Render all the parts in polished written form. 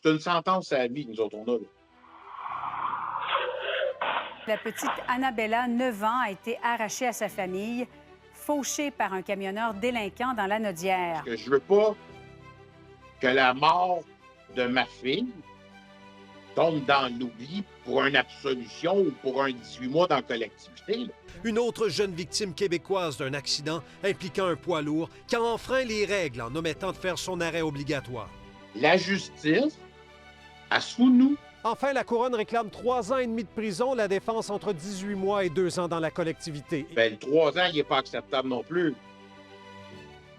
C'est une sentence à la vie que nous autres, on a. Là. La petite Annabella, 9 ans, a été arrachée à sa famille, fauchée par un camionneur délinquant dans la Nodière. Parce que je veux pas que la mort de ma fille tombe dans l'oubli pour une absolution ou pour un 18 mois dans la collectivité. Là. Une autre jeune victime québécoise d'un accident impliquant un poids lourd qui a enfreint les règles en omettant de faire son arrêt obligatoire. La justice, à sous nous. Enfin, la Couronne réclame 3 ans et demi de prison, la défense entre 18 mois et 2 ans dans la collectivité. Ben, le 3 ans, il n'est pas acceptable non plus.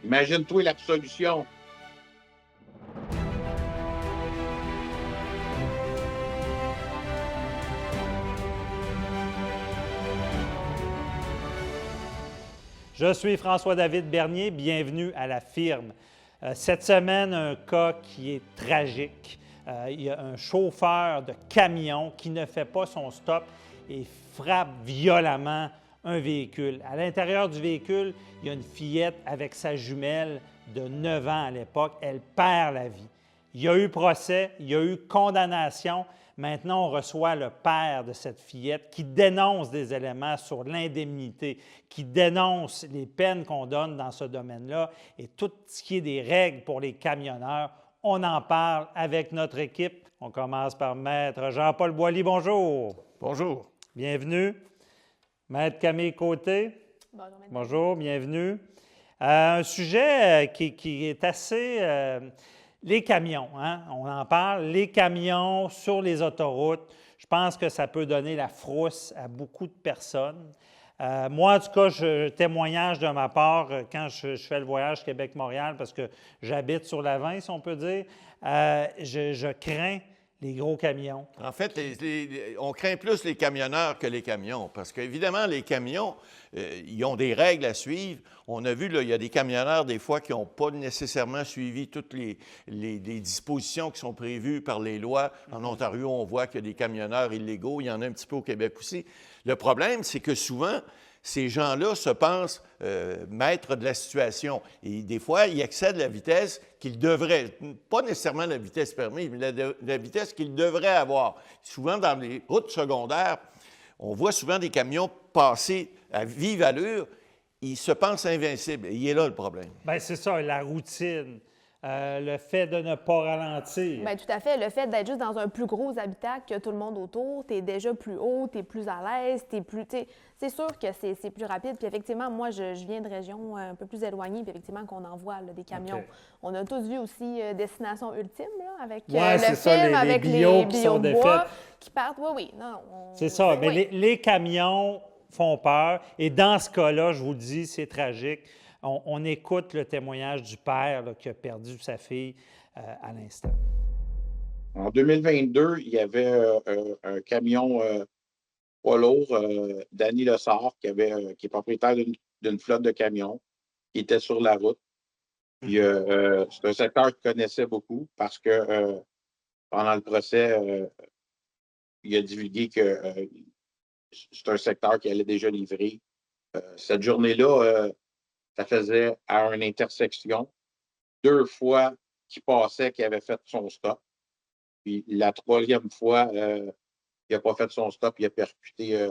Imagine-toi l'absolution. Je suis François-David Bernier, bienvenue à La Firme. Cette semaine, un cas qui est tragique. Il y a un chauffeur de camion qui ne fait pas son stop et frappe violemment un véhicule. À l'intérieur du véhicule, il y a une fillette avec sa jumelle de 9 ans à l'époque. Elle perd la vie. Il y a eu procès, il y a eu condamnation. Maintenant, on reçoit le père de cette fillette qui dénonce des éléments sur l'indemnité, qui dénonce les peines qu'on donne dans ce domaine-là et tout ce qui est des règles pour les camionneurs. On en parle avec notre équipe. On commence par Maître Jean-Paul Boily. Bonjour. Bonjour. Bienvenue. Maître Camille Côté. Bonjour, Maître. Bonjour, bienvenue. Un sujet qui est assez... les camions, hein? On en parle. Les camions sur les autoroutes, je pense que ça peut donner la frousse à beaucoup de personnes. Moi, en tout cas, témoignage de ma part, quand je fais le voyage Québec-Montréal, parce que j'habite sur la 20, si on peut dire, je crains les gros camions. En fait, on craint plus les camionneurs que les camions, parce qu'évidemment, les camions, ils ont des règles à suivre. On a vu, là, il y a des camionneurs, des fois, qui n'ont pas nécessairement suivi toutes les dispositions qui sont prévues par les lois. En Ontario, on voit qu'il y a des camionneurs illégaux. Il y en a un petit peu au Québec aussi. Le problème, c'est que souvent, ces gens-là se pensent maîtres de la situation. Et des fois, ils excèdent la vitesse qu'ils devraient, pas nécessairement la vitesse permise, mais la vitesse qu'ils devraient avoir. Souvent, dans les routes secondaires, on voit souvent des camions passer à vive allure. Ils se pensent invincibles. Et il est là le problème. Bien, c'est ça, la routine. Le fait de ne pas ralentir. Bien, tout à fait. Le fait d'être juste dans un plus gros habitat que tout le monde autour, tu es déjà plus haut, tu es plus à l'aise, tu es plus. C'est sûr que c'est plus rapide. Puis effectivement, moi, je viens de régions un peu plus éloignées, puis effectivement, qu'on en voit là, des camions. Okay. On a tous vu aussi Destination Ultime, là, avec le film, ça, avec les bio qui sont bois qui partent. Oui, oui. Non, c'est ça. Mais oui. Les camions font peur. Et dans ce cas-là, je vous le dis, c'est tragique. On écoute le témoignage du père là, qui a perdu sa fille à l'instant. En 2022, il y avait un camion poids lourd, Danny Lessard, qui est propriétaire d'une flotte de camions, qui était sur la route. Puis, c'est un secteur qu'il connaissait beaucoup parce que pendant le procès, il a divulgué que c'est un secteur qui allait déjà livrer. Cette journée-là, ça faisait à une intersection 2 fois qu'il passait qu'il avait fait son stop. Puis la 3e fois, il n'a pas fait son stop, il a percuté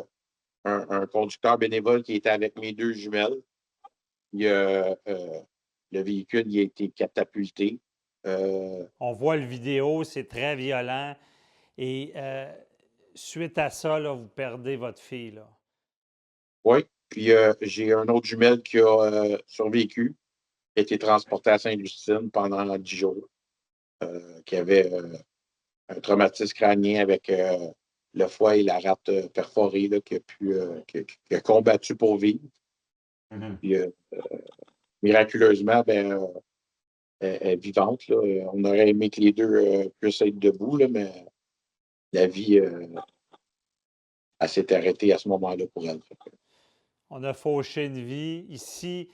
un conducteur bénévole qui était avec mes 2 jumelles. Le véhicule il a été catapulté. On voit le vidéo, c'est très violent. Et suite à ça, là, vous perdez votre fille. Là. Oui. Puis j'ai un autre jumelle qui a survécu, qui a été transporté à Sainte-Justine pendant 10 jours, qui avait un traumatisme crânien avec le foie et la rate perforée, là, qui a combattu pour vivre. Mm-hmm. Puis, miraculeusement, elle est vivante. Là. On aurait aimé que les 2 puissent être debout, là, mais la vie elle s'est arrêtée à ce moment-là pour elle. On a fauché une vie. Ici,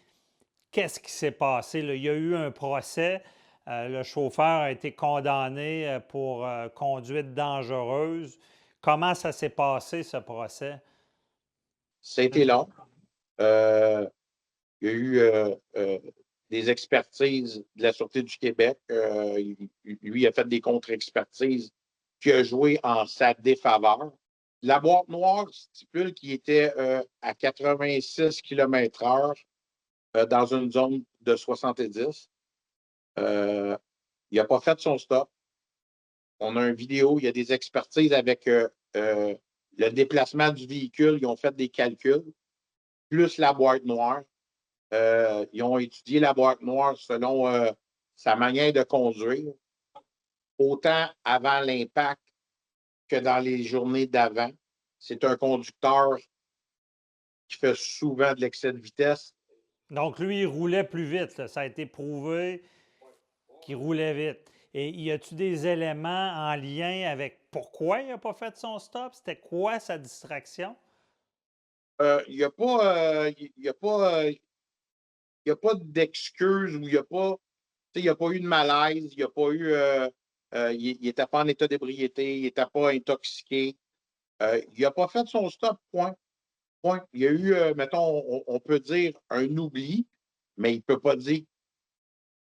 qu'est-ce qui s'est passé? Là? Il y a eu un procès. Le chauffeur a été condamné pour conduite dangereuse. Comment ça s'est passé, ce procès? Ça a été long. Il y a eu des expertises de la Sûreté du Québec. Lui, il a fait des contre-expertises qui a joué en sa défaveur. La boîte noire stipule qu'il était à 86 km/h dans une zone de 70. Il n'a pas fait son stop. On a une vidéo, il y a des expertises avec le déplacement du véhicule. Ils ont fait des calculs, plus la boîte noire. Ils ont étudié la boîte noire selon sa manière de conduire, autant avant l'impact que dans les journées d'avant. C'est un conducteur qui fait souvent de l'excès de vitesse. Donc, lui, il roulait plus vite. Là. Ça a été prouvé qu'il roulait vite. Et y a-t-il des éléments en lien avec pourquoi il n'a pas fait son stop? C'était quoi sa distraction? Il n'y a pas d'excuses ou il n'y a pas eu de malaise, il n'y a pas eu. Il n'était pas en état d'ébriété, il n'était pas intoxiqué. Il n'a pas fait son stop, point. Il y a eu, mettons, on peut dire un oubli, mais il ne peut pas dire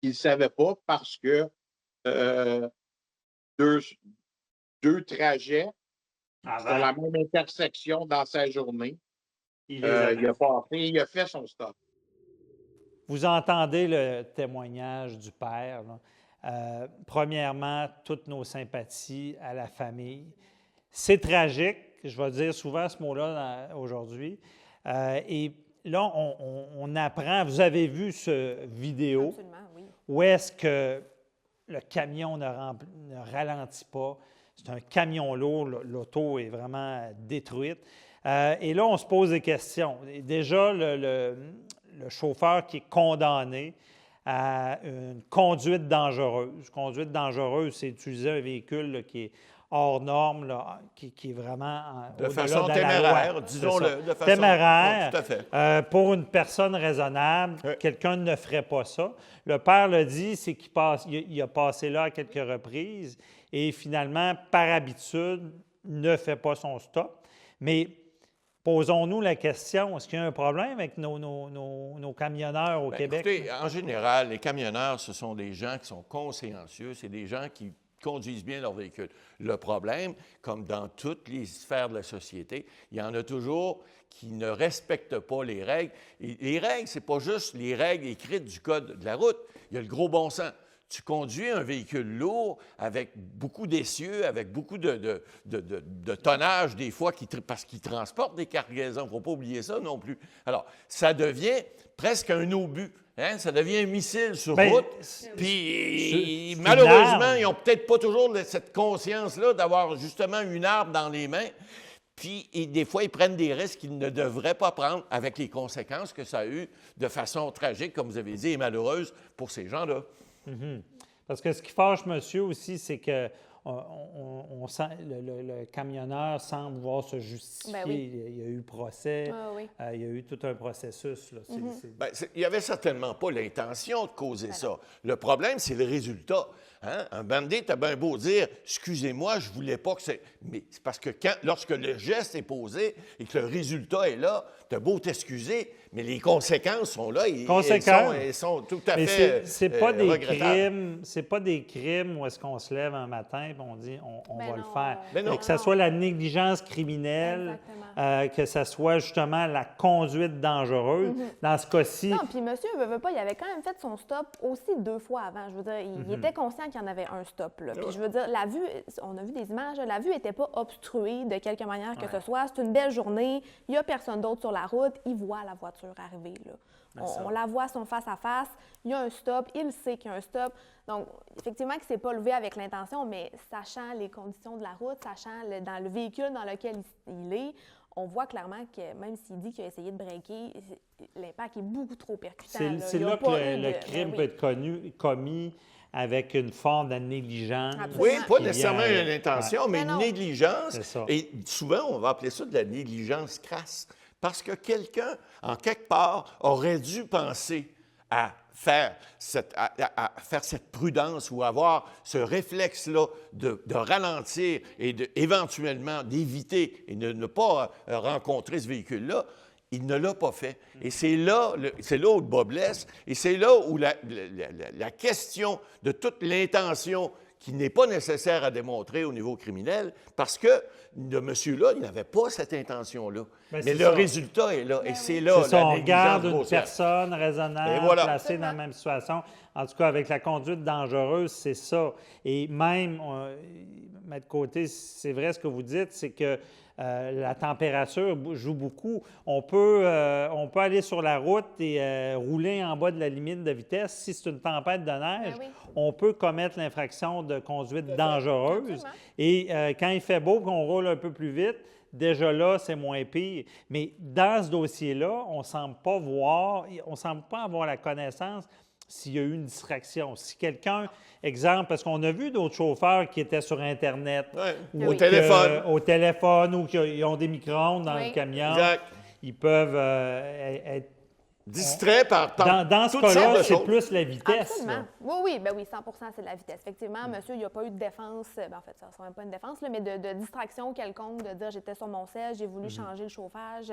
qu'il ne savait pas parce que deux trajets sur la même intersection dans sa journée, il a fait son stop. Vous entendez le témoignage du père. Premièrement, toutes nos sympathies à la famille. C'est tragique, je vais dire souvent ce mot-là aujourd'hui. Et là, on apprend, vous avez vu ce vidéo. Absolument, oui. Où est-ce que le camion ne ralentit pas. C'est un camion lourd, l'auto est vraiment détruite. Et là, on se pose des questions. Déjà, le chauffeur qui est condamné à une conduite dangereuse. Conduite dangereuse, c'est utiliser un véhicule là, qui est hors norme, là, qui est vraiment de façon téméraire, disons-le. De façon téméraire. Tout à fait. Pour une personne raisonnable, quelqu'un ne ferait pas ça. Le père l'a dit, c'est qu'il a passé là à quelques reprises et finalement, par habitude, ne fait pas son stop. Mais posons-nous la question, est-ce qu'il y a un problème avec nos camionneurs au Québec? Écoutez, en général, les camionneurs, ce sont des gens qui sont consciencieux, c'est des gens qui conduisent bien leur véhicule. Le problème, comme dans toutes les sphères de la société, il y en a toujours qui ne respectent pas les règles. Et les règles, ce n'est pas juste les règles écrites du code de la route. Il y a le gros bon sens. Tu conduis un véhicule lourd avec beaucoup d'essieux, avec beaucoup de tonnage, des fois, parce qu'il transporte des cargaisons. Il ne faut pas oublier ça non plus. Alors, ça devient presque un obus. Hein? Ça devient un missile sur route. Puis, malheureusement, ils n'ont peut-être pas toujours cette conscience-là d'avoir justement une arme dans les mains. Puis, des fois, ils prennent des risques qu'ils ne devraient pas prendre avec les conséquences que ça a eu de façon tragique, comme vous avez dit, et malheureuse pour ces gens-là. Mm-hmm. Parce que ce qui fâche monsieur aussi, c'est que le camionneur semble vouloir se justifier. Ben oui. Il y a eu procès, oui. Il y a eu tout un processus. Là. Il n'y avait certainement pas l'intention de causer ça. Le problème, c'est le résultat. Hein? Un bandit, t'as bien beau dire « Excusez-moi, je ne voulais pas que c'est... » Mais c'est parce que lorsque le geste est posé et que le résultat est là, tu as beau t'excuser, mais les conséquences sont là et elles sont tout à fait c'est pas des regrettables. C'est pas des crimes où est-ce qu'on se lève un matin et on dit on va le faire. Mais non. Que ce soit la négligence criminelle, que ce soit justement la conduite dangereuse. Dans ce cas-ci... Non, puis monsieur veut pas, il avait quand même fait son stop aussi 2 fois avant. Je veux dire, il était conscient qu'il y en avait un stop. Là. Puis je veux dire, la vue, on a vu des images, la vue n'était pas obstruée de quelque manière que ce soit. C'est une belle journée, il n'y a personne d'autre sur la route, il voit la voiture arriver. Là. On la voit son face-à-face, il y a un stop, il sait qu'il y a un stop. Donc, effectivement, qu'il ne s'est pas levé avec l'intention, mais sachant les conditions de la route, sachant dans le véhicule dans lequel il est, on voit clairement que même s'il dit qu'il a essayé de breaker, l'impact est beaucoup trop percutant. C'est là que le crime peut être commis avec une forme de négligence. Oui, pas nécessairement une intention, mais une négligence. Et souvent, on va appeler ça de la négligence crasse. Parce que quelqu'un, en quelque part, aurait dû penser à faire cette prudence ou avoir ce réflexe-là de ralentir et éventuellement d'éviter et de ne pas rencontrer ce véhicule-là. Il ne l'a pas fait. Et c'est là où le bas blesse, et c'est là où la question de toute l'intention qui n'est pas nécessaire à démontrer au niveau criminel, parce que le monsieur-là, il n'avait pas cette intention-là. Ben, mais le ça. résultat est là, et c'est là C'est ça, la on négligence regarde une grossière. personne raisonnable Et voilà. placée dans la même situation. En tout cas, avec la conduite dangereuse, c'est ça. Et même, Maître Côté, c'est vrai ce que vous dites, c'est que la température joue beaucoup. On peut aller sur la route et rouler en bas de la limite de vitesse. Si c'est une tempête de neige, oui. on peut commettre l'infraction de conduite dangereuse. Absolument. Et quand il fait beau, qu'on roule un peu plus vite, déjà là, c'est moins pire. Mais dans ce dossier-là, on ne semble pas avoir la connaissance s'il y a eu une distraction. Si quelqu'un, exemple, parce qu'on a vu d'autres chauffeurs qui étaient sur Internet, Ouais. ou Au téléphone. au téléphone, ou qui ont des micro-ondes dans Oui. le camion, Exact. ils peuvent être... Distrait par Dans ce toutes sortes cas-là, de c'est choses. plus la vitesse. Absolument. là. Oui, 100 c'est de la vitesse. Effectivement, monsieur, il n'y a pas eu de défense. En fait, ça ne sera même pas une défense, là, mais de distraction quelconque, de dire j'étais sur mon siège, j'ai voulu changer le chauffage.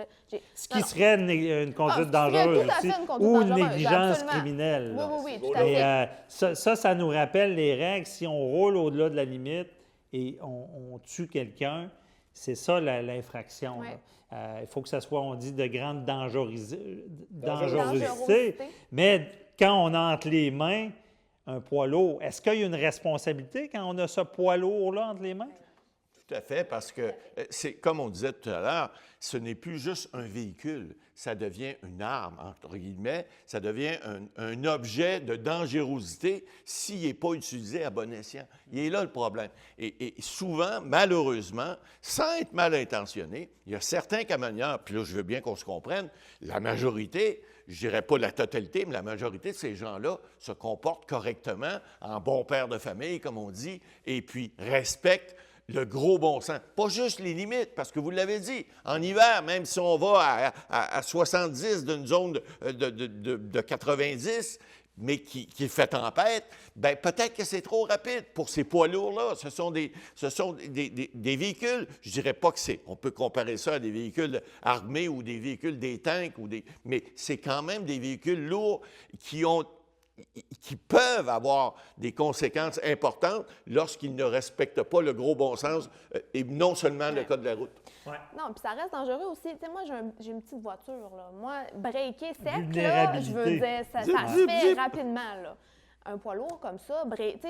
Ce qui serait une conduite Ah, ce qui serait dangereuse tout à fait aussi, une conduite ou une dangereuse, négligence absolument. criminelle. là. Oui, tout à fait. Mais ça nous rappelle les règles. Si on roule au-delà de la limite et on tue quelqu'un, c'est ça l'infraction. Ouais. là. Il faut que ça soit, on dit, de grande dangerosité. Dangerosité. Mais quand on a entre les mains un poids lourd, est-ce qu'il y a une responsabilité quand on a ce poids lourd-là entre les mains? Tout à fait, parce que c'est comme on disait tout à l'heure, ce n'est plus juste un véhicule, ça devient une arme, entre guillemets, ça devient un objet de dangerosité s'il n'est pas utilisé à bon escient. Il est là le problème. Et souvent, malheureusement, sans être mal intentionné, il y a certains camionneurs, puis là, je veux bien qu'on se comprenne, la majorité, je dirais pas la totalité, mais la majorité de ces gens-là se comportent correctement, en bon père de famille, comme on dit, et puis respectent le gros bon sens. Pas juste les limites, parce que vous l'avez dit, en hiver, même si on va à 70 d'une zone de 90, mais qui fait tempête, bien peut-être que c'est trop rapide pour ces poids lourds-là. Ce sont des véhicules, je ne dirais pas que c'est, on peut comparer ça à des véhicules armés ou des véhicules des tanks, mais c'est quand même des véhicules lourds qui peuvent avoir des conséquences importantes lorsqu'ils ne respectent pas le gros bon sens et non seulement le code de la route. Non, puis ça reste dangereux aussi. Tu sais, moi, j'ai une petite voiture, là. Moi, breaker sec, là, Vulnérabilité. je veux dire, ça se fait rapidement, là. Un poids lourd comme ça,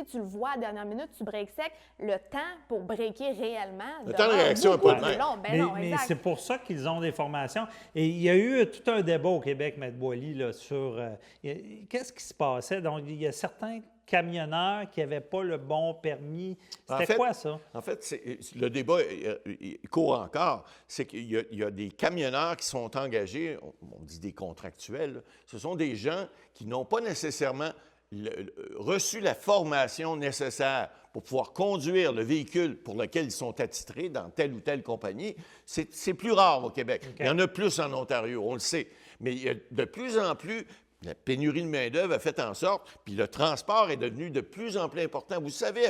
tu le vois à la dernière minute, tu breaks sec, le temps pour breaker réellement... Le temps de réaction est beaucoup pas le plus même. long. Ben non, Mais exact. c'est pour ça qu'ils ont des formations. Et il y a eu tout un débat au Québec, M. Boily, là, sur qu'est-ce qui se passait. Donc, il y a certains camionneurs qui n'avaient pas le bon permis. C'était quoi ça? En fait, le débat il court encore. C'est qu'il y a des camionneurs qui sont engagés, on dit des contractuels, là. Ce sont des gens qui n'ont pas nécessairement reçu la formation nécessaire pour pouvoir conduire le véhicule pour lequel ils sont attitrés dans telle ou telle compagnie. C'est plus rare au Québec. Okay. Il y en a plus en Ontario, on le sait. Mais il y a de plus en plus... La pénurie de main-d'œuvre a fait en sorte, puis le transport est devenu de plus en plus important. Vous savez,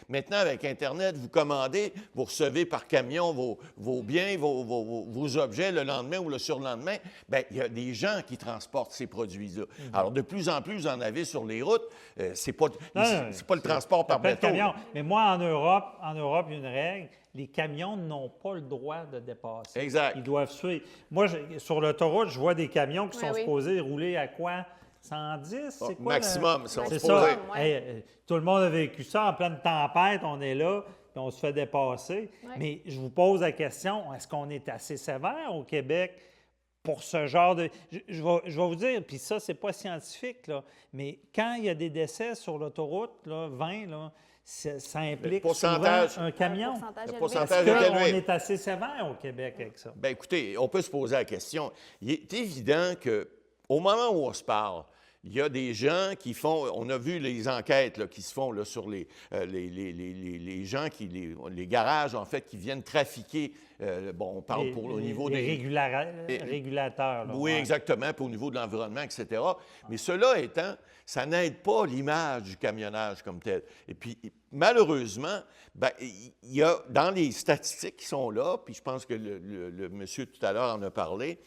maintenant, avec Internet, vous commandez, vous recevez par camion vos biens, vos objets le lendemain ou le surlendemain. Bien, il y a des gens qui transportent ces produits-là. Alors, de plus en plus, vous en avez sur les routes. C'est pas le transport par bateau. Mais moi, en Europe, il y a une règle. Les camions n'ont pas le droit de dépasser. Exact. Ils doivent suivre. Moi, sur l'autoroute, je vois des camions qui sont supposés rouler à quoi? 110, c'est quoi? Maximum, c'est supposés. ça. Hey, tout le monde a vécu ça en pleine tempête, on est là, puis on se fait dépasser. Ouais. Mais je vous pose la question, est-ce qu'on est assez sévère au Québec pour ce genre de... Je vais vous dire, puis ça, c'est pas scientifique, là, mais quand il y a des décès sur l'autoroute, là, 20, là, ça implique souvent un camion. Le Est-ce pourcentage Est-ce est qu'on élevé. est assez sévère au Québec avec ça? Bien, écoutez, on peut se poser la question. Il est évident qu'au moment où on se parle, il y a des gens qui font, on a vu les enquêtes là, qui se font là, sur les gens, les garages, en fait, qui viennent trafiquer. On parle au niveau des régulateurs. Là, oui, ouais. exactement, puis au niveau de l'environnement, etc. Mais cela étant, ça n'aide pas l'image du camionnage comme tel. Et puis, malheureusement, ben, il y a dans les statistiques qui sont là, puis je pense que le monsieur tout à l'heure en a parlé,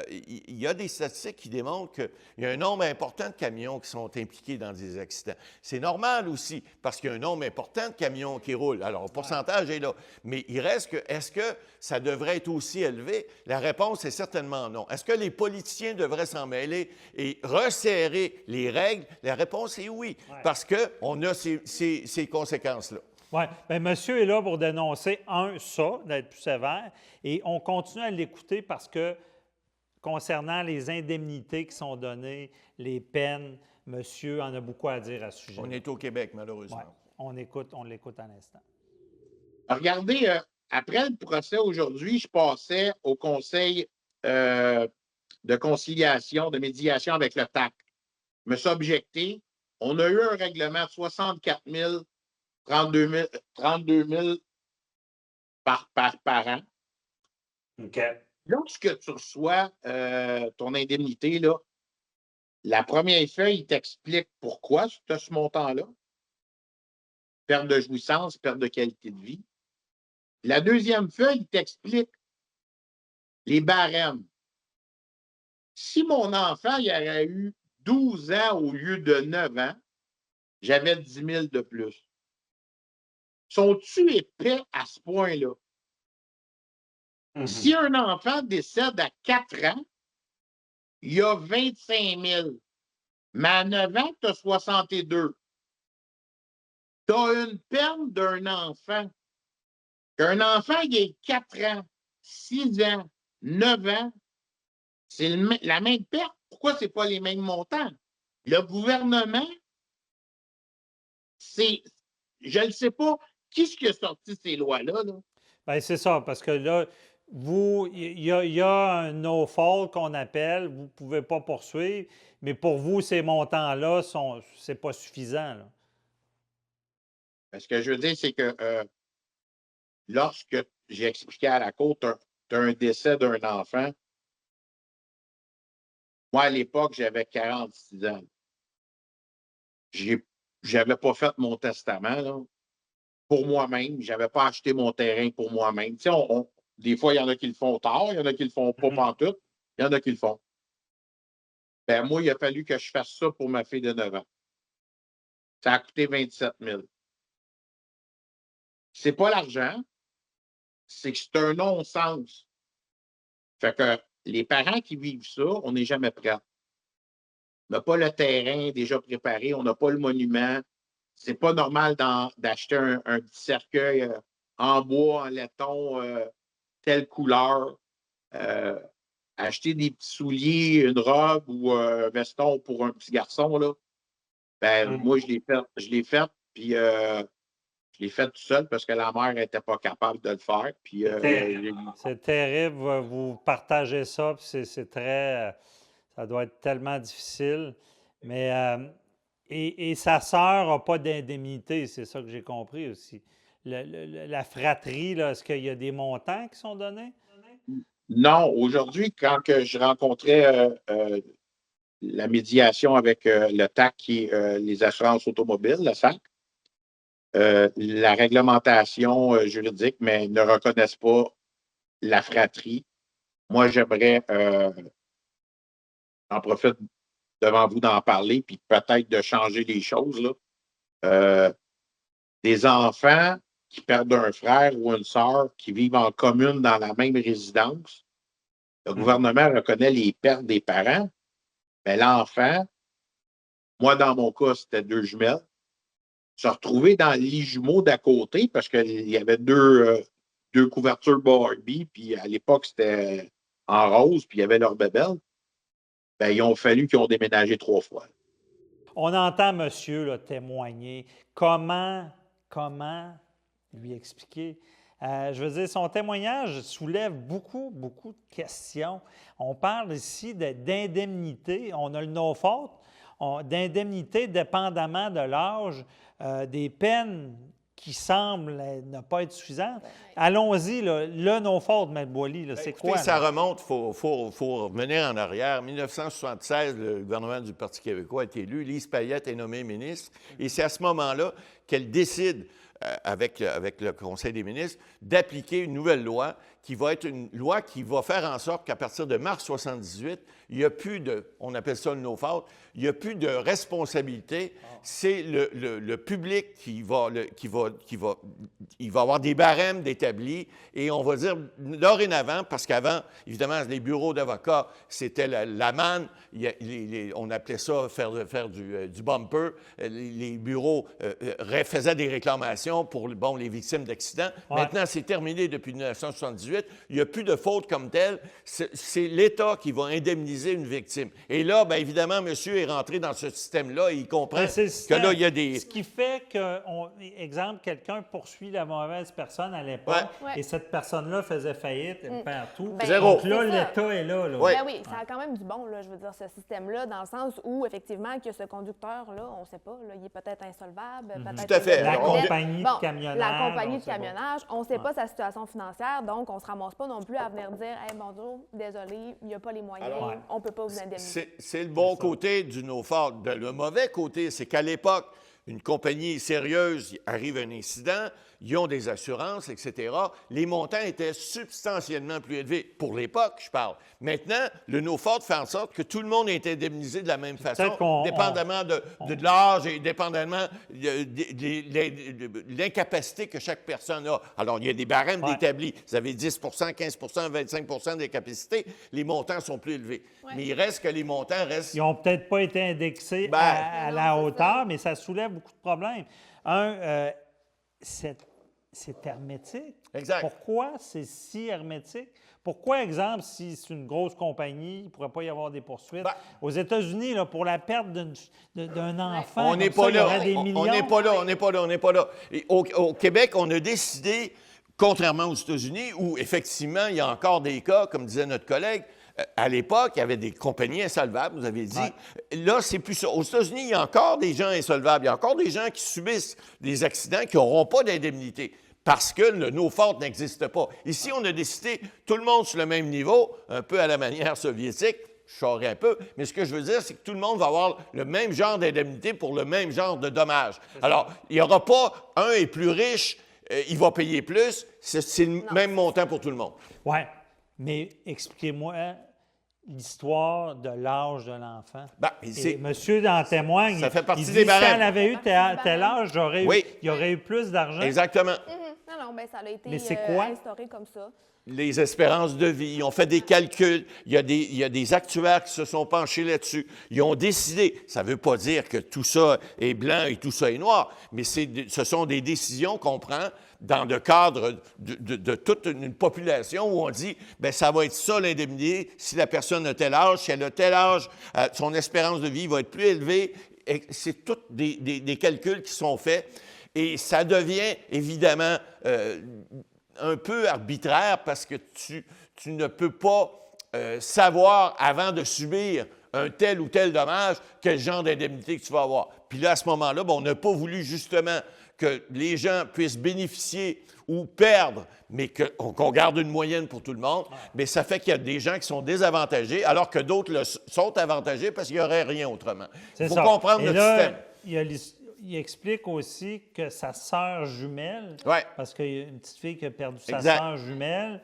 il y a des statistiques qui démontrent qu'il y a un nombre important de camions qui sont impliqués dans des accidents. C'est normal aussi, parce qu'il y a un nombre important de camions qui roulent. Alors, le pourcentage est là. Mais il reste que, est-ce que ça devrait être aussi élevé? La réponse est certainement non. Est-ce que les politiciens devraient s'en mêler et resserrer les règles? La réponse est oui, parce qu'on a ces conséquences-là. Oui, bien, monsieur est là pour dénoncer, ça, d'être plus sévère, et on continue à l'écouter parce que, concernant les indemnités qui sont données, les peines, monsieur en a beaucoup à dire à ce sujet. On est au Québec, malheureusement. Ouais, on l'écoute à l'instant. Regardez, après le procès aujourd'hui, je passais au conseil de conciliation, de médiation avec le TAC. Je me suis objecté. On a eu un règlement de 64 000, 32 000 par an. OK. Lorsque tu reçois ton indemnité, là, la première feuille, il t'explique pourquoi tu as ce montant-là. Perte de jouissance, perte de qualité de vie. La deuxième feuille, il t'explique les barèmes. Si mon enfant il aurait eu 12 ans au lieu de 9 ans, j'avais 10 000 de plus. Sont-tu épais à ce point-là? Si un enfant décède à 4 ans, il y a 25 000. Mais à 9 ans, tu as 62. Tu as une peine d'un enfant. Qu'un enfant, il ait 4 ans, 6 ans, 9 ans, c'est la même perte. Pourquoi ce n'est pas les mêmes montants? Le gouvernement, je ne sais pas, qui est-ce qui a sorti ces lois-là? Là? Bien, c'est ça, parce que là, il y a un no-fault qu'on appelle, vous ne pouvez pas poursuivre, mais pour vous, ces montants-là, c'est pas suffisant. Là. Ce que je veux dire, c'est que lorsque j'ai expliqué à la Cour, tu as un décès d'un enfant, moi, à l'époque, j'avais 46 ans. Je n'avais pas fait mon testament là, pour moi-même. Je n'avais pas acheté mon terrain pour moi-même. Tu sais, des fois, il y en a qui le font tard, il y en a qui le font pas pantoute, il y en a qui le font. Ben, moi, il a fallu que je fasse ça pour ma fille de 9 ans. Ça a coûté 27 000. C'est pas l'argent, c'est que c'est un non-sens. Fait que les parents qui vivent ça, on n'est jamais prêts. On n'a pas le terrain déjà préparé, on n'a pas le monument. C'est pas normal d'acheter un petit cercueil en bois, en laiton, telle couleur. Acheter des petits souliers, une robe ou un veston pour un petit garçon, là. Ben, moi, je l'ai fait, puis je l'ai fait tout seul parce que la mère n'était pas capable de le faire. Puis, c'est terrible, vous partagez ça, puis c'est très... ça doit être tellement difficile. Mais, et sa sœur n'a pas d'indemnité, c'est ça que j'ai compris aussi. La fratrie, là, est-ce qu'il y a des montants qui sont donnés? Non, aujourd'hui, quand que je rencontrais la médiation avec le TAC qui est les assurances automobiles, le SAC, la réglementation juridique, mais ne reconnaissent pas la fratrie. Moi, j'aimerais, j'en profite devant vous d'en parler, puis peut-être de changer les choses. Là. Des enfants qui perdent un frère ou une sœur qui vivent en commune dans la même résidence, le gouvernement reconnaît les pertes des parents, mais l'enfant, moi, dans mon cas, c'était 2 jumelles, se retrouver dans le lit jumeau d'à côté parce qu'il y avait deux couvertures Barbie, puis à l'époque, c'était en rose, puis il y avait leur bébelle. Bien, ils ont fallu qu'ils ont déménagé 3 fois. On entend monsieur là, témoigner. Comment lui expliquer? Je veux dire, son témoignage soulève beaucoup de questions. On parle ici d'indemnité. On a le no-fault, d'indemnité dépendamment de l'âge, des peines qui semble ne pas être suffisante. Allons-y, là, le no-fault, M. Boily, c'est Écoutez, quoi? ça remonte, il faut revenir en arrière. En 1976, le gouvernement du Parti québécois a été élu. Lise Payette est nommée ministre. Et c'est à ce moment-là qu'elle décide, avec le Conseil des ministres, d'appliquer une nouvelle loi qui va être une loi qui va faire en sorte qu'à partir de mars 78, il n'y a plus de, on appelle ça le no-fault, il n'y a plus de responsabilité. C'est le public qui va avoir des barèmes d'établis et on va dire dorénavant, parce qu'avant, évidemment, les bureaux d'avocats, c'était la manne, on appelait ça faire du bumper. Les bureaux faisaient des réclamations pour les victimes d'accidents. Ouais. Maintenant, c'est terminé depuis 1978. Il n'y a plus de faute comme telle. C'est l'État qui va indemniser une victime. Et là, bien évidemment, monsieur est rentré dans ce système-là et il comprend que là, il y a des... Ce qui fait que, exemple, quelqu'un poursuit la mauvaise personne à l'époque Ouais. et cette personne-là faisait faillite, elle perd tout. Ben, Zéro. Donc là, c'est ça. l'État est là. Ouais. Ben oui, ça a quand même du bon, là, je veux dire, ce système-là, dans le sens où, effectivement, que ce conducteur-là, on ne sait pas, là, il est peut-être insolvable, peut-être... Tout à fait. La Alors, compagnie de camionnage. La compagnie on de sait pas. camionnage, on ne sait pas sa situation financière, donc on ne se ramasse pas non plus à venir dire « Hey, bonjour, désolé, il n'y a pas les moyens, Alors, on ne peut pas vous indemniser. » C'est le bon côté du no-fault. Le mauvais côté, c'est qu'à l'époque, une compagnie sérieuse, arrive un incident, ils ont des assurances, etc. Les montants étaient substantiellement plus élevés. Pour l'époque, je parle. Maintenant, le no-fault fait en sorte que tout le monde est indemnisé de la même façon, dépendamment de l'âge et dépendamment de l'incapacité que chaque personne a. Alors, il y a des barèmes d'établis. Vous avez 10 15 25 des capacités. Les montants sont plus élevés. Ouais. Mais il reste que les montants restent... Ils n'ont peut-être pas été indexés à la hauteur, mais ça soulève beaucoup de problèmes. C'est hermétique. Exact. Pourquoi c'est si hermétique? Pourquoi, exemple, si c'est une grosse compagnie, il ne pourrait pas y avoir des poursuites? Aux États-Unis, là, pour la perte d'un enfant, On n'est pas là. On n'est pas là. Et au Québec, on a décidé, contrairement aux États-Unis, où effectivement, il y a encore des cas, comme disait notre collègue, à l'époque, il y avait des compagnies insolvables, vous avez dit. Ouais. Là, c'est plus ça. Aux États-Unis, il y a encore des gens insolvables. Il y a encore des gens qui subissent des accidents qui n'auront pas d'indemnité parce que le no-fault n'existe pas. Ici, on a décidé tout le monde sur le même niveau, un peu à la manière soviétique. Je saurais un peu, mais ce que je veux dire, c'est que tout le monde va avoir le même genre d'indemnité pour le même genre de dommages. Alors, il n'y aura pas un est plus riche, il va payer plus. C'est le même montant pour tout le monde. Oui, mais expliquez-moi l'histoire de l'âge de l'enfant. Monsieur en témoigne. Ça fait partie il dit, des barèmes. Si elle avait eu tel âge, il y aurait eu plus d'argent. Exactement. Non, bien, ça a été instauré comme ça. Les espérances de vie, ils ont fait des calculs, il y a des actuaires qui se sont penchés là-dessus. Ils ont décidé, ça ne veut pas dire que tout ça est blanc et tout ça est noir, mais ce sont des décisions qu'on prend dans le cadre de toute une population où on dit, bien, ça va être ça l'indemnité, si la personne a tel âge, si elle a tel âge, son espérance de vie va être plus élevée. C'est tous des calculs qui sont faits et ça devient évidemment un peu arbitraire parce que tu ne peux pas savoir avant de subir un tel ou tel dommage quel genre d'indemnité que tu vas avoir. Puis là, à ce moment-là, on n'a pas voulu justement que les gens puissent bénéficier ou perdre, mais qu'on garde une moyenne pour tout le monde. Mais ça fait qu'il y a des gens qui sont désavantagés alors que d'autres sont avantagés parce qu'il n'y aurait rien autrement. Il faut comprendre notre système. Il explique aussi que sa sœur jumelle, parce qu'il y a une petite fille qui a perdu sa sœur jumelle,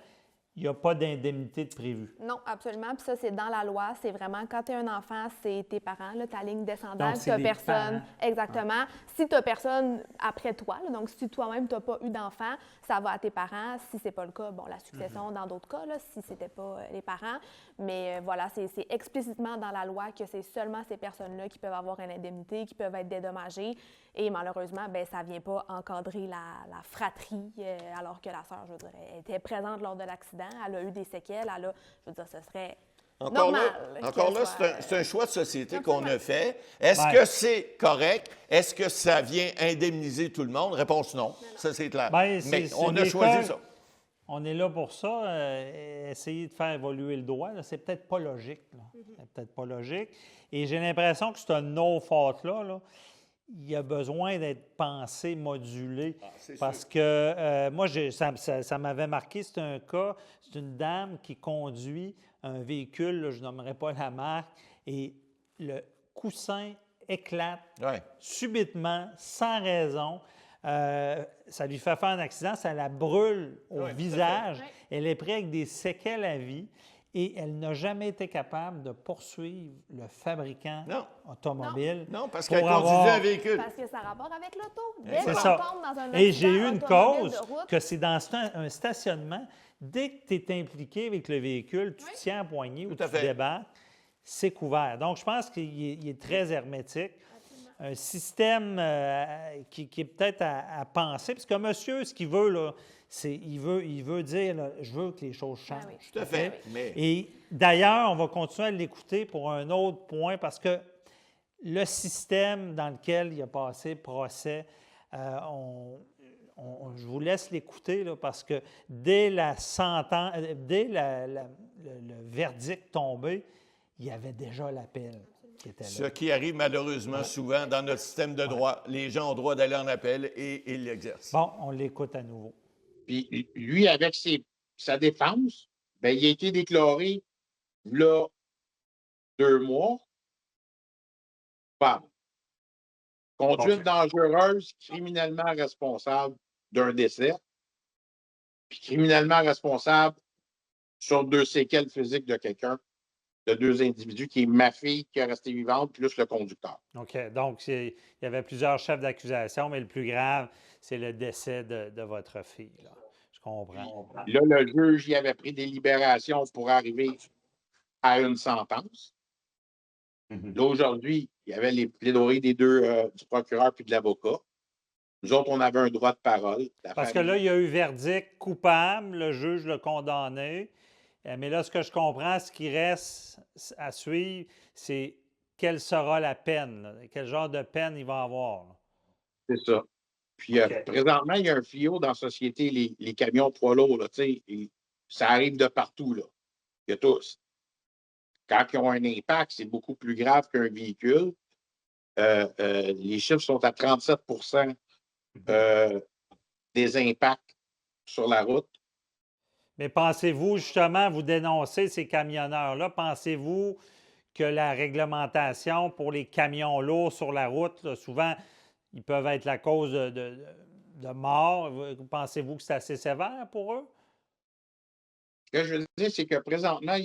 il n'y a pas d'indemnité de prévue. Non, absolument. Puis ça, c'est dans la loi. C'est vraiment, quand tu es un enfant, c'est tes parents, là, ta ligne descendante. Tu n'as personne. Parents. Exactement. Si tu n'as personne après toi, là, donc si toi-même, tu n'as pas eu d'enfant, ça va à tes parents. Si ce n'est pas le cas, la succession dans d'autres cas, là, si ce n'était pas les parents. Mais voilà, c'est explicitement dans la loi que c'est seulement ces personnes-là qui peuvent avoir une indemnité, qui peuvent être dédommagées. Et malheureusement, ça ne vient pas encadrer la fratrie, alors que la sœur, je dirais, était présente lors de l'accident. Elle a eu des séquelles. Je veux dire, ce serait normal. Encore là, c'est un choix de société qu'on a fait. Est-ce que c'est correct? Est-ce que ça vient indemniser tout le monde? Réponse non. Ça, c'est clair. Mais on a choisi ça. On est là pour ça. Essayer de faire évoluer le droit, c'est peut-être pas logique. C'est peut-être pas logique. Et j'ai l'impression que c'est un no-fault là, il y a besoin d'être pensé, modulé. C'est Parce sûr. que moi, ça m'avait marqué, c'est un cas, c'est une dame qui conduit un véhicule, là, je nommerai pas la marque, et le coussin éclate Ouais. subitement, sans raison. Ça lui fait faire un accident, ça la brûle au Oui, tout à fait. visage. Oui. Elle est prise avec des séquelles à vie et elle n'a jamais été capable de poursuivre le fabricant Non. automobile. Non, parce pour qu'elle conduisait avoir- un véhicule. Parce que ça rapporte avec l'auto. C'est Dès qu'on ça. tombe dans un Et j'ai eu accident une automobile cause de route, que c'est dans un stationnement. Dès que tu es impliqué avec le véhicule, tu Oui. tiens à poignée ou Tout à tu fait. débarques, c'est couvert. Donc, je pense qu'il est très hermétique. Un système qui est peut-être à penser, parce que monsieur, ce qu'il veut, là, c'est il veut dire, là, je veux que les choses changent. Ah oui. Tout à fait. OK? Mais Et d'ailleurs, on va continuer à l'écouter pour un autre point, parce que le système dans lequel il a passé procès, je vous laisse l'écouter, là, parce que dès la sentence, dès le verdict tombé, il y avait déjà l'appel qui était ce là. qui arrive malheureusement souvent dans notre système de droit, les gens ont droit d'aller en appel et ils l'exercent. Bon, on l'écoute à nouveau. Puis lui, avec sa défense, ben, il a été déclaré, là, 2 mois, coupable. Conduite dangereuse, criminellement responsable d'un décès, puis criminellement responsable sur 2 séquelles physiques de quelqu'un, de 2 individus, qui est ma fille qui est restée vivante, plus le conducteur. OK. Donc, il y avait plusieurs chefs d'accusation, mais le plus grave, c'est le décès de votre fille, là. Je comprends. Là, le juge y avait pris des libérations pour arriver à une sentence. Là, aujourd'hui, il y avait les plaidoiries des deux, du procureur puis de l'avocat. Nous autres, on avait un droit de parole. Parce que là, il y a eu verdict coupable, le juge l'a condamné. Mais là, ce que je comprends, ce qui reste à suivre, c'est quelle sera la peine, là, quel genre de peine il va avoir, là. C'est ça. Puis présentement, il y a un fléau dans la société, les camions poids lourds, là, tu sais, ça arrive de partout, là. Il y a tous. Quand ils ont un impact, c'est beaucoup plus grave qu'un véhicule. Les chiffres sont à 37 des impacts sur la route. Mais pensez-vous, justement, vous dénoncez ces camionneurs-là, pensez-vous que la réglementation pour les camions lourds sur la route, là, souvent, ils peuvent être la cause de mort. Pensez-vous que c'est assez sévère pour eux? Ce que je veux dire, c'est que présentement,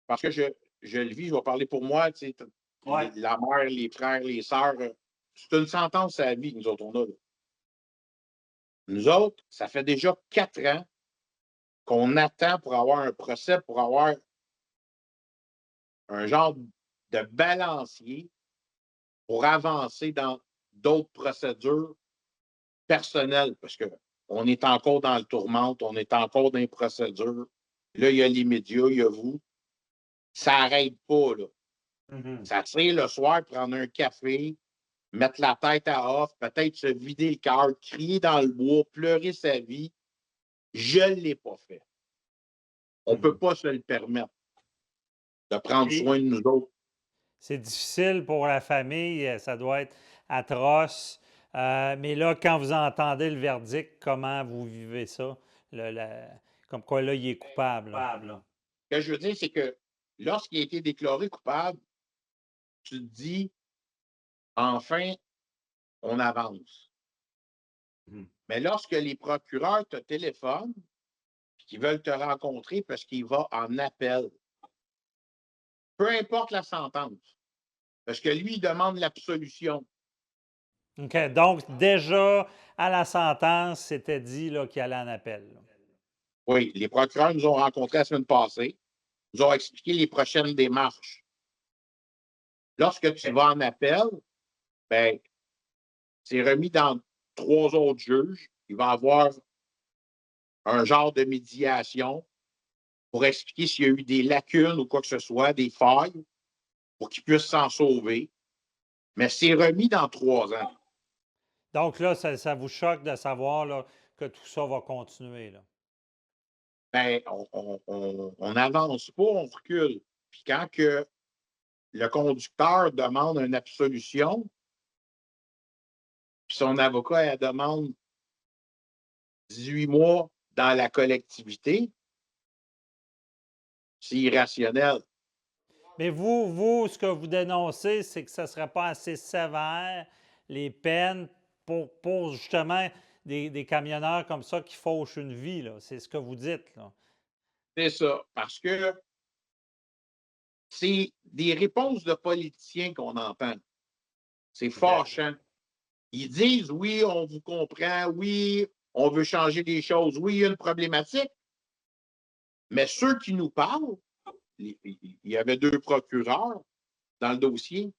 parce que je le vis, je vais parler pour moi, tu sais, la mère, les frères, les sœurs, c'est une sentence à la vie que nous autres, on a, là. Nous autres, ça fait déjà 4 ans qu'on attend pour avoir un procès, pour avoir un genre de balancier pour avancer dans d'autres procédures personnelles, parce qu'on est encore dans le tourmente, on est encore dans les procédures. Là, il y a les médias, il y a vous. Ça n'arrête pas, là. Ça tire le soir, prendre un café, mettre la tête à off, peut-être se vider le cœur, crier dans le bois, pleurer sa vie. Je ne l'ai pas fait. On ne peut pas se le permettre de prendre soin de nous autres. C'est difficile pour la famille, ça doit être atroce. Mais là, quand vous entendez le verdict, comment vous vivez ça? Comme quoi, là, il est coupable, là. Ce que je veux dire, c'est que lorsqu'il a été déclaré coupable, tu te dis, enfin, on avance. Mais lorsque les procureurs te téléphonent et qu'ils veulent te rencontrer parce qu'il va en appel, peu importe la sentence, parce que lui, il demande l'absolution. OK. Donc, déjà, à la sentence, c'était dit là, qu'il allait en appel, là. Oui, les procureurs nous ont rencontrés la semaine passée, nous ont expliqué les prochaines démarches. Lorsque tu vas en appel, ben, c'est remis dans 3 autres juges. Il va y avoir un genre de médiation pour expliquer s'il y a eu des lacunes ou quoi que ce soit, des failles, pour qu'ils puissent s'en sauver. Mais c'est remis dans 3 ans. Donc là, ça vous choque de savoir là, que tout ça va continuer, là. Ben, on n'avance pas, on recule. Puis quand que le conducteur demande une absolution, puis son avocat, elle demande 18 mois dans la collectivité, c'est irrationnel. Mais vous, ce que vous dénoncez, c'est que ce ne serait pas assez sévère, les peines, pour justement des camionneurs comme ça qui fauchent une vie, là. C'est ce que vous dites, là. C'est ça, parce que c'est des réponses de politiciens qu'on entend. C'est fâchant. Ils disent, oui, on vous comprend, oui, on veut changer des choses, oui, il y a une problématique. Mais ceux qui nous parlent, il y avait 2 procureurs dans le dossier,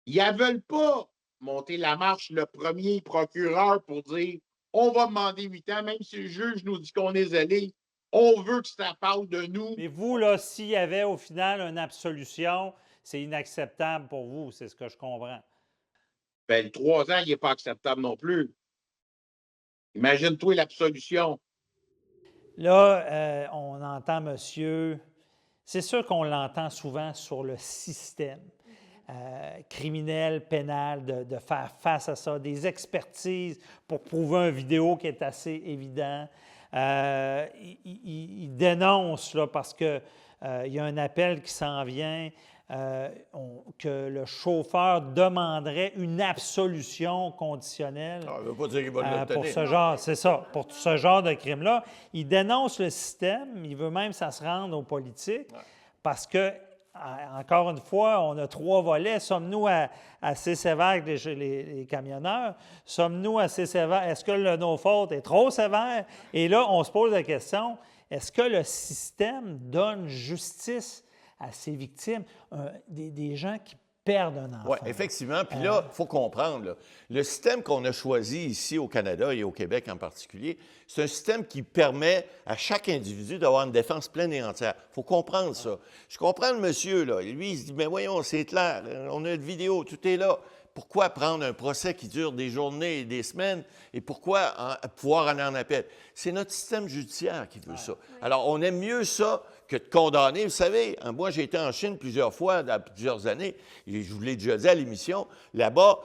ils ne veulent pas monter la marche, le premier procureur, pour dire on va demander 8 ans, même si le juge nous dit qu'on est zélé, on veut que ça parle de nous. Mais vous, là, s'il y avait au final une absolution, c'est inacceptable pour vous, c'est ce que je comprends. Bien, le 3 ans, il n'est pas acceptable non plus. Imagine-toi l'absolution. Là, on entend monsieur. C'est sûr qu'on l'entend souvent sur le système criminel, pénal, de faire face à ça, des expertises pour prouver une vidéo qui est assez évident. Il dénonce là, parce qu'il y a un appel qui s'en vient. Que le chauffeur demanderait une absolution conditionnelle Ça ne veut pas dire qu'il va pour l'obtenir. ce genre, c'est ça, pour ce genre de crime-là. Il dénonce le système, il veut même que ça se rende aux politiques, parce que, encore une fois, on a 3 volets. Sommes-nous assez sévères que les camionneurs? Sommes-nous assez sévères? Est-ce que le no-fault est trop sévère? Et là, on se pose la question, est-ce que le système donne justice à ces victimes, des gens qui perdent un enfant? Oui, effectivement. Puis là, il faut comprendre, là, le système qu'on a choisi ici au Canada et au Québec en particulier, c'est un système qui permet à chaque individu d'avoir une défense pleine et entière. Il faut comprendre ça. Je comprends le monsieur, là. Lui, il se dit, mais voyons, c'est clair, on a une vidéo, tout est là. Pourquoi prendre un procès qui dure des journées et des semaines et pourquoi pouvoir aller en appel? C'est notre système judiciaire qui veut ça. Alors, on aime mieux ça que de condamner. Vous savez, moi, j'ai été en Chine plusieurs fois, dans plusieurs années, et je vous l'ai déjà dit à l'émission, là-bas,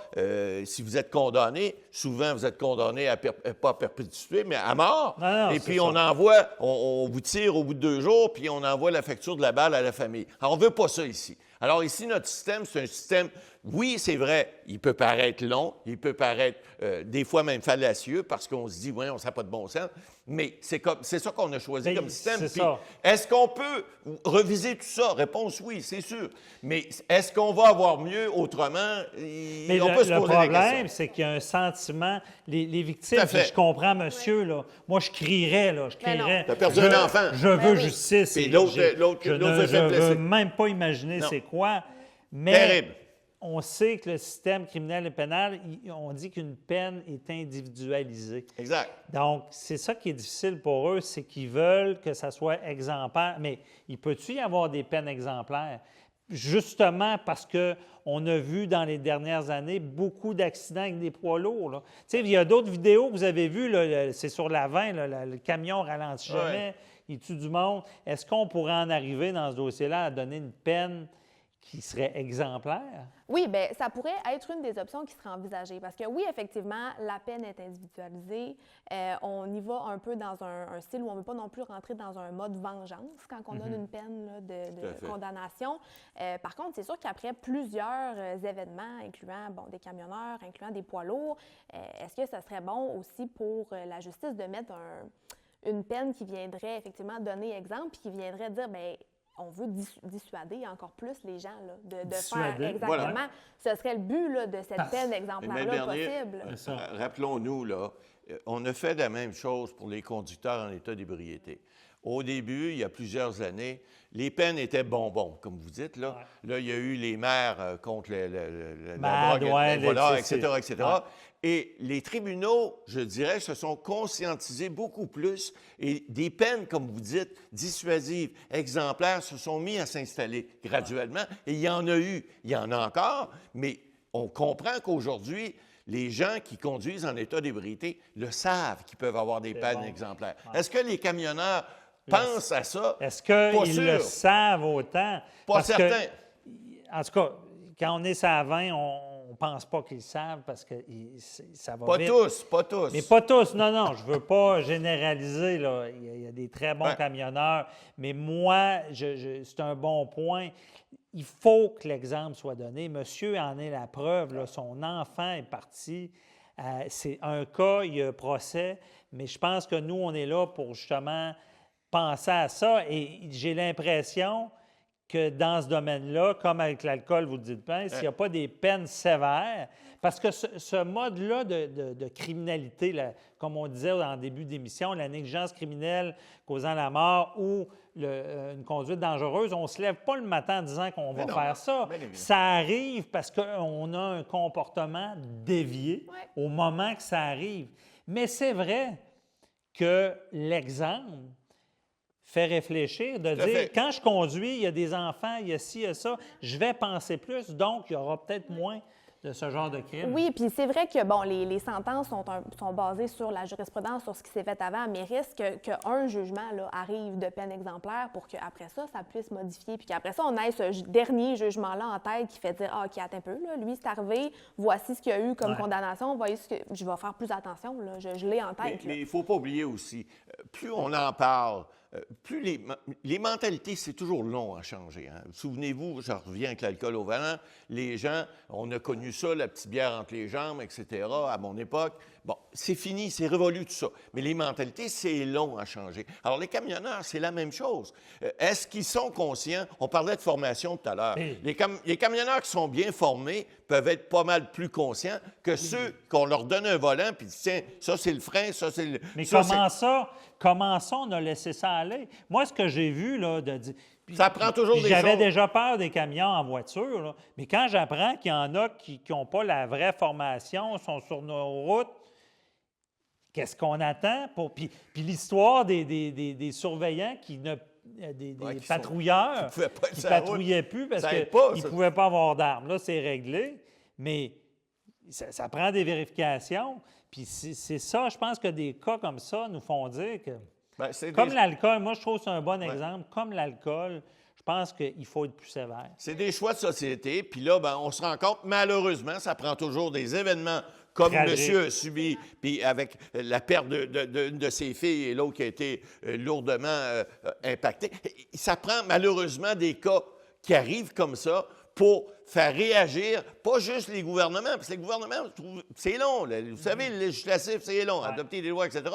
si vous êtes condamné, souvent, vous êtes condamné à pas à perpétuité, mais à mort. Non, et puis, on vous tire au bout de 2 jours, puis on envoie la facture de la balle à la famille. Alors, on ne veut pas ça ici. Alors ici, notre système, c'est un système, oui, c'est vrai, il peut paraître long, il peut paraître des fois même fallacieux parce qu'on se dit, oui, on n'a pas de bon sens, mais c'est ça qu'on a choisi comme système. Puis, est-ce qu'on peut reviser tout ça? Réponse oui, c'est sûr. Mais est-ce qu'on va avoir mieux autrement? Mais on peut se le poser la problème, question. c'est qu'il y a un sentiment, les victimes, puis je comprends monsieur, là, moi je crierais, là, je crierais. T'as perdu un enfant. Je veux justice. Puis Et l'autre je effet ne blessé. veux même pas imaginer Non. c'est quoi, mais Terrible. on sait que le système criminel et pénal, on dit qu'une peine est individualisée. Exact. Donc, c'est ça qui est difficile pour eux, c'est qu'ils veulent que ça soit exemplaire. Mais il peut-tu y avoir des peines exemplaires? Justement parce qu'on a vu dans les dernières années beaucoup d'accidents avec des poids lourds. Là. Tu sais, il y a d'autres vidéos que vous avez vues, là, c'est sur la 20, là, le camion ralentit jamais, il tue du monde. Est-ce qu'on pourrait en arriver dans ce dossier-là à donner une peine qui serait exemplaire? Oui, bien, ça pourrait être une des options qui serait envisagée. Parce que oui, effectivement, la peine est individualisée. On y va un peu dans un style où on ne veut pas non plus rentrer dans un mode vengeance quand on donne une peine là, de condamnation. Par contre, c'est sûr qu'après plusieurs événements, incluant des camionneurs, incluant des poids lourds, est-ce que ça serait bon aussi pour la justice de mettre une peine qui viendrait effectivement donner exemple puis qui viendrait dire, bien, on veut dissuader encore plus les gens là, de faire exactement. Voilà. Ce serait le but là, de cette peine exemplaire-là possible. Rappelons-nous, là, on a fait la même chose pour les conducteurs en état d'ébriété. Au début, il y a plusieurs années, les peines étaient bonbons, comme vous dites. Là, là il y a eu les maires contre la drogue, voilà, etc., etc. Ouais. Et les tribunaux, je dirais, se sont conscientisés beaucoup plus et des peines, comme vous dites, dissuasives, exemplaires, se sont mis à s'installer graduellement. Et il y en a eu, il y en a encore, mais on comprend qu'aujourd'hui, les gens qui conduisent en état d'ébriété le savent qu'ils peuvent avoir des peines exemplaires. Est-ce que les camionneurs pensent à ça? Est-ce qu'ils le savent autant? Pas certain. En tout cas, quand on est sur la 20, on ne pense pas qu'ils savent parce que ça va Pas vite. pas tous. Mais pas tous, non, je ne veux pas généraliser. Là. Il y a des très bons camionneurs. Mais moi, c'est un bon point. Il faut que l'exemple soit donné. Monsieur en est la preuve. Là, son enfant est parti. C'est un cas, il y a un procès. Mais je pense que nous, on est là pour justement penser à ça. Et j'ai l'impression que dans ce domaine-là, comme avec l'alcool, vous le dites bien, s'il n'y a pas des peines sévères, parce que ce mode-là de criminalité, là, comme on disait en début d'émission, la négligence criminelle causant la mort ou une conduite dangereuse, on ne se lève pas le matin en disant qu'on va faire ça. Ça arrive parce qu'on a un comportement dévié au moment que ça arrive. Mais c'est vrai que l'exemple fait réfléchir, de dire, quand je conduis, il y a des enfants, il y a ci, il y a ça, je vais penser plus, donc il y aura peut-être moins de ce genre de crime. Oui, puis c'est vrai que, bon, les sentences sont basées sur la jurisprudence, sur ce qui s'est fait avant, mais risque qu'un jugement là, arrive de peine exemplaire pour qu'après ça puisse modifier, puis qu'après ça, on ait ce dernier jugement-là en tête qui fait dire, ah, OK, attends un peu, là, lui, c'est arrivé, voici ce qu'il y a eu comme condamnation, voyez ce que je vais faire plus attention, là, je l'ai en tête. Mais il ne faut pas oublier aussi, plus on en parle, plus les mentalités, c'est toujours long à changer. Hein? Souvenez-vous, je reviens avec l'alcool au volant, les gens, on a connu ça, la petite bière entre les jambes, etc., à mon époque. Bon, c'est fini, c'est révolu tout ça. Mais les mentalités, c'est long à changer. Alors, les camionneurs, c'est la même chose. Est-ce qu'ils sont conscients? On parlait de formation tout à l'heure. Les camionneurs qui sont bien formés peuvent être pas mal plus conscients que ceux qu'on leur donne un volant puis tiens, ça, c'est le frein, ça, c'est le... Mais comment ça, on a laissé ça aller? Moi, ce que j'ai vu, là, ça prend toujours des choses. J'avais déjà peur des camions en voiture, là, mais quand j'apprends qu'il y en a qui n'ont pas la vraie formation, sont sur nos routes, qu'est-ce qu'on attend pour... Puis l'histoire des surveillants des patrouilleurs qui ne patrouillaient plus parce qu'ils ne pouvaient pas avoir d'armes. Là, c'est réglé, mais ça prend des vérifications. Puis c'est ça, je pense que des cas comme ça nous font dire que... comme l'alcool, moi, je trouve que c'est un bon exemple. Comme l'alcool, je pense qu'il faut être plus sévère. C'est des choix de société. Puis là, on se rend compte, malheureusement, ça prend toujours des événements comme monsieur a subi, puis avec la perte d'une de ses filles et l'autre qui a été lourdement impactée. Ça prend malheureusement des cas qui arrivent comme ça pour faire réagir, pas juste les gouvernements, parce que les gouvernements, c'est long. Là. Vous savez, le législatif, c'est long, adopter des lois, etc.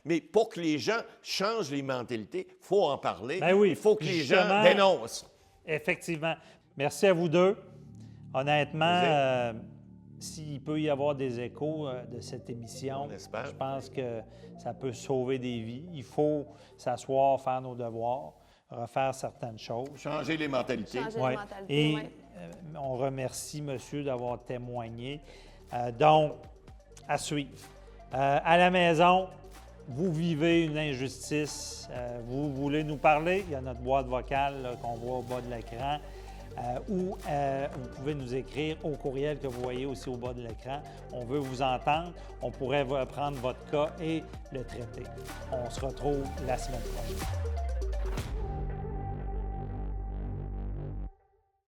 Mais pour que les gens changent les mentalités, il faut en parler. Il faut que les gens dénoncent. Effectivement. Merci à vous deux. Honnêtement, s'il peut y avoir des échos de cette émission, je pense que ça peut sauver des vies. Il faut s'asseoir, faire nos devoirs, refaire certaines choses. Changer les mentalités. Et on remercie monsieur d'avoir témoigné. Donc, à suivre. À la maison, vous vivez une injustice, vous voulez nous parler, il y a notre boîte vocale là, qu'on voit au bas de l'écran. Ou vous pouvez nous écrire au courriel que vous voyez aussi au bas de l'écran. On veut vous entendre. On pourrait prendre votre cas et le traiter. On se retrouve la semaine prochaine.